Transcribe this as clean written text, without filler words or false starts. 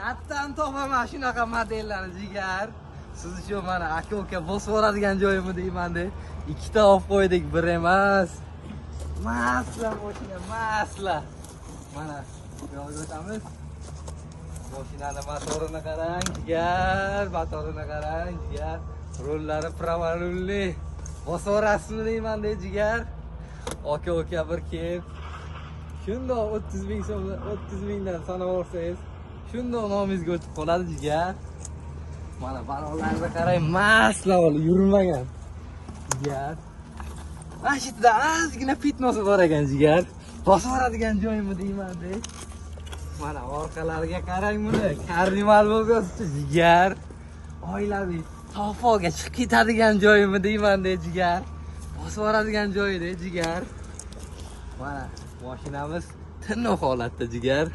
Qayerdan topaman shunaqa modellarni jigar? Siz uchun mana aka bosib oladigan joyimni deyman-da. Ikkita olib qo'ydik, bir emas. Masla mashina, masla. Mana bu yoqqa o'tamiz. Mashinaning motorini qarang, jigar, motorini qarang, jigar. Rollari pravorulli. Bosib olasizmi deyman-da, jigar. Aka bir kelib. Shundoq 30 ming so'm, 30 mingdan sanab olsangiz, shundoq nomingizga o'tib qoladi jigar. Mana barolarga qarang, masla yurmagan. Jigar. Mana shu yerda ozgina fitnosi bor ekan jigar. Bosib oladigan joyimi deyman-da. Mana orqalariga qarang buni. Karnival bo'lsa jigar. Oilaviy tofoga chiqib ketadigan joyimi deyman-da jigar. Bosib oladigan joyida jigar. Mana mashinamiz tinch holatda jigar.